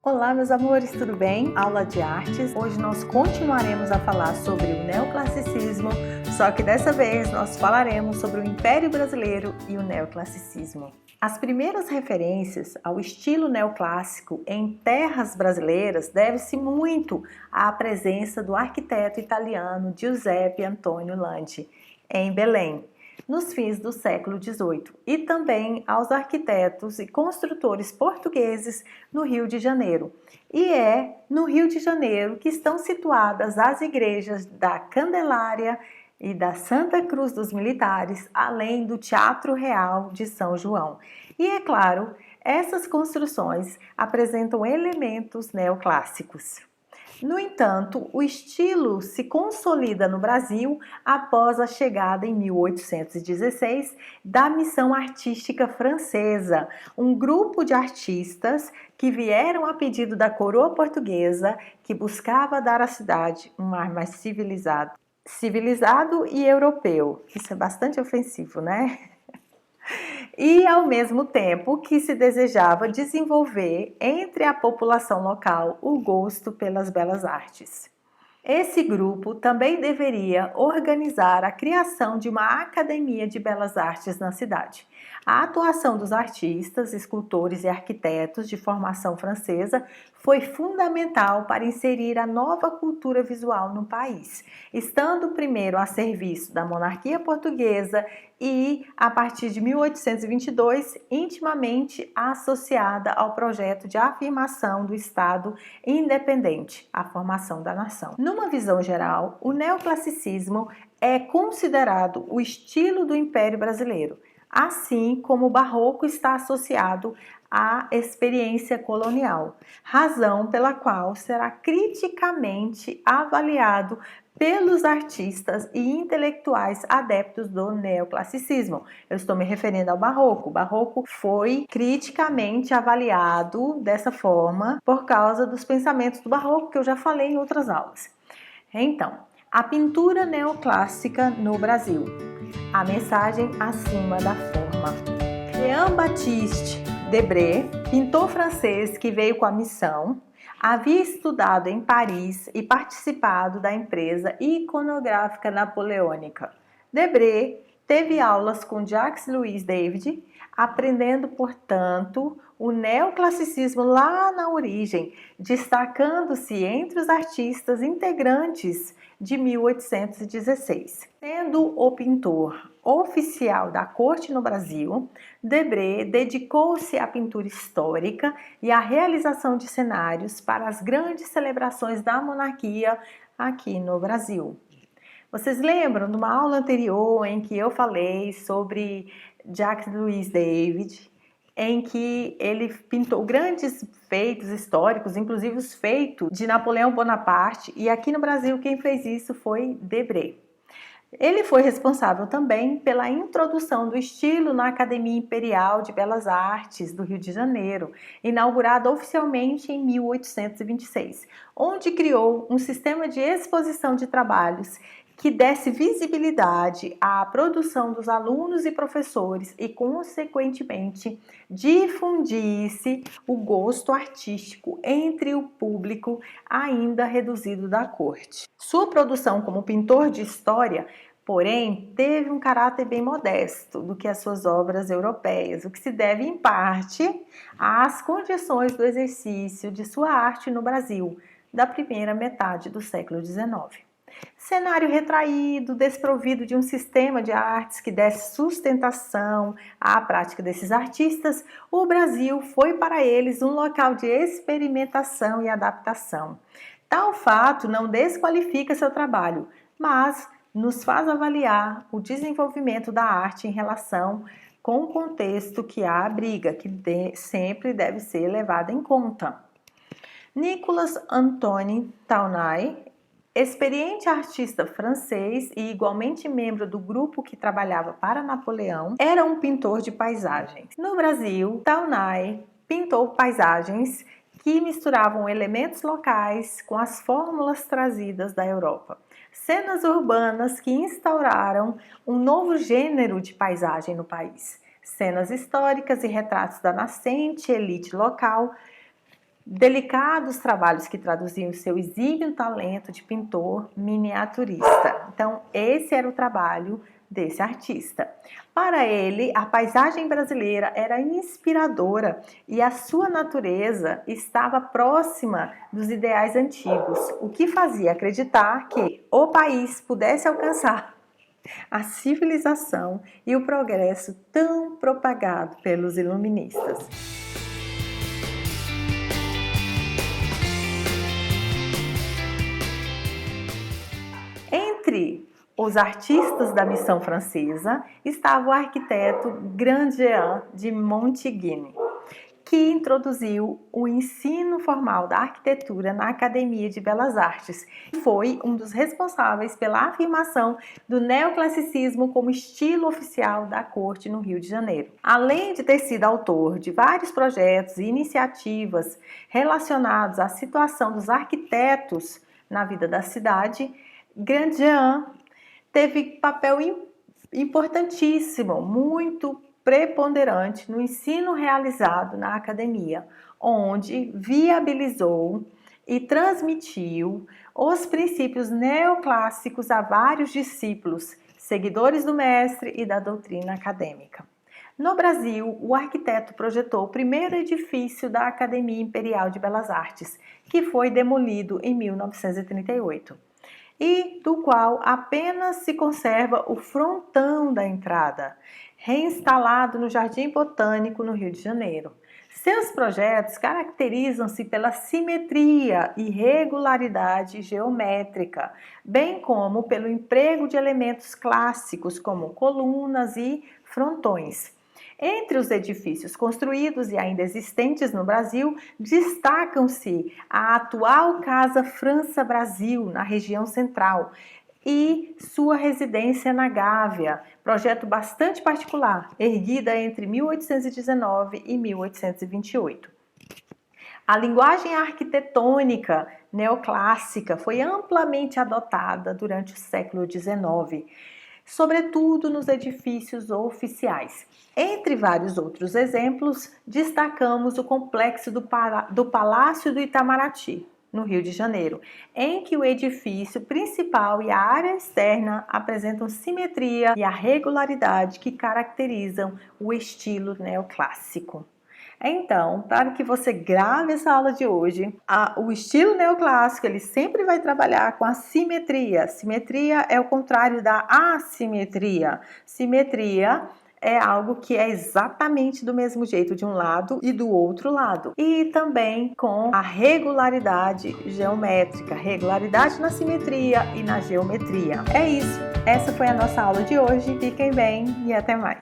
Olá, meus amores, tudo bem? Aula de artes. Hoje nós continuaremos a falar sobre o neoclassicismo, só que dessa vez nós falaremos sobre o Império Brasileiro e o neoclassicismo. As primeiras referências ao estilo neoclássico em terras brasileiras deve-se muito à presença do arquiteto italiano Giuseppe Antonio Landi, em Belém, nos fins do século XVIII, e também aos arquitetos e construtores portugueses no Rio de Janeiro. E é no Rio de Janeiro que estão situadas as igrejas da Candelária e da Santa Cruz dos Militares, além do Teatro Real de São João. E é claro, essas construções apresentam elementos neoclássicos. No entanto, o estilo se consolida no Brasil após a chegada em 1816 da Missão Artística Francesa, um grupo de artistas que vieram a pedido da coroa portuguesa, que buscava dar à cidade um ar mais civilizado e europeu. Isso é bastante ofensivo, né? E ao mesmo tempo que se desejava desenvolver entre a população local o gosto pelas belas artes. Esse grupo também deveria organizar a criação de uma academia de belas artes na cidade. A atuação dos artistas, escultores e arquitetos de formação francesa foi fundamental para inserir a nova cultura visual no país, estando primeiro a serviço da monarquia portuguesa e, a partir de 1822, intimamente associada ao projeto de afirmação do Estado independente, a formação da nação. Numa visão geral, o neoclassicismo é considerado o estilo do Império Brasileiro, assim como o barroco está associado à experiência colonial, razão pela qual será criticamente avaliado pelos artistas e intelectuais adeptos do neoclassicismo. Eu estou me referindo ao barroco. O barroco foi criticamente avaliado dessa forma por causa dos pensamentos do barroco, que eu já falei em outras aulas. Então, a pintura neoclássica no Brasil. A mensagem acima da forma. Jean-Baptiste Debré, pintor francês que veio com a missão, havia estudado em Paris e participado da empresa iconográfica napoleônica. Debré teve aulas com Jacques-Louis David, aprendendo, portanto, o neoclassicismo lá na origem, destacando-se entre os artistas integrantes de 1816. Sendo o pintor oficial da corte no Brasil, Debré dedicou-se à pintura histórica e à realização de cenários para as grandes celebrações da monarquia aqui no Brasil. Vocês lembram de uma aula anterior em que eu falei sobre Jacques-Louis David, em que ele pintou grandes feitos históricos, inclusive os feitos de Napoleão Bonaparte, e aqui no Brasil quem fez isso foi Debré. Ele foi responsável também pela introdução do estilo na Academia Imperial de Belas Artes do Rio de Janeiro, inaugurada oficialmente em 1826, onde criou um sistema de exposição de trabalhos que desse visibilidade à produção dos alunos e professores e, consequentemente, difundisse o gosto artístico entre o público ainda reduzido da corte. Sua produção como pintor de história, porém, teve um caráter bem modesto do que as suas obras europeias, o que se deve, em parte, às condições do exercício de sua arte no Brasil, da primeira metade do século XIX. Cenário retraído, desprovido de um sistema de artes que desse sustentação à prática desses artistas, o Brasil foi para eles um local de experimentação e adaptação. Tal fato não desqualifica seu trabalho, mas nos faz avaliar o desenvolvimento da arte em relação com o contexto que a abriga, que sempre deve ser levado em conta. Nicolas Antoine Taunay, experiente artista francês e igualmente membro do grupo que trabalhava para Napoleão, era um pintor de paisagens. No Brasil, Taunay pintou paisagens que misturavam elementos locais com as fórmulas trazidas da Europa. Cenas urbanas que instauraram um novo gênero de paisagem no país. Cenas históricas e retratos da nascente elite local delicados trabalhos que traduziam seu exímio talento de pintor miniaturista. Então, esse era o trabalho desse artista. Para ele, a paisagem brasileira era inspiradora e a sua natureza estava próxima dos ideais antigos, o que fazia acreditar que o país pudesse alcançar a civilização e o progresso tão propagado pelos iluministas. Entre os artistas da missão francesa estava o arquiteto Grandjean de Montigny, que introduziu o ensino formal da arquitetura na Academia de Belas Artes. Foi um dos responsáveis pela afirmação do neoclassicismo como estilo oficial da corte no Rio de Janeiro. Além de ter sido autor de vários projetos e iniciativas relacionados à situação dos arquitetos na vida da cidade, Grandjean teve papel importantíssimo, muito preponderante no ensino realizado na academia, onde viabilizou e transmitiu os princípios neoclássicos a vários discípulos, seguidores do mestre e da doutrina acadêmica. No Brasil, o arquiteto projetou o primeiro edifício da Academia Imperial de Belas Artes, que foi demolido em 1938. E do qual apenas se conserva o frontão da entrada, reinstalado no Jardim Botânico, no Rio de Janeiro. Seus projetos caracterizam-se pela simetria e regularidade geométrica, bem como pelo emprego de elementos clássicos como colunas e frontões. Entre os edifícios construídos e ainda existentes no Brasil, destacam-se a atual Casa França Brasil, na região central, e sua residência na Gávea, projeto bastante particular, erguida entre 1819 e 1828. A linguagem arquitetônica neoclássica foi amplamente adotada durante o século XIX, sobretudo nos edifícios oficiais. Entre vários outros exemplos, destacamos o complexo do Palácio do Itamaraty, no Rio de Janeiro, em que o edifício principal e a área externa apresentam simetria e a regularidade que caracterizam o estilo neoclássico. Então, para que você grave essa aula de hoje, o estilo neoclássico ele sempre vai trabalhar com a simetria. Simetria é o contrário da assimetria. Simetria é algo que é exatamente do mesmo jeito de um lado e do outro lado. E também com a regularidade geométrica, regularidade na simetria e na geometria. É isso. Essa foi a nossa aula de hoje. Fiquem bem e até mais.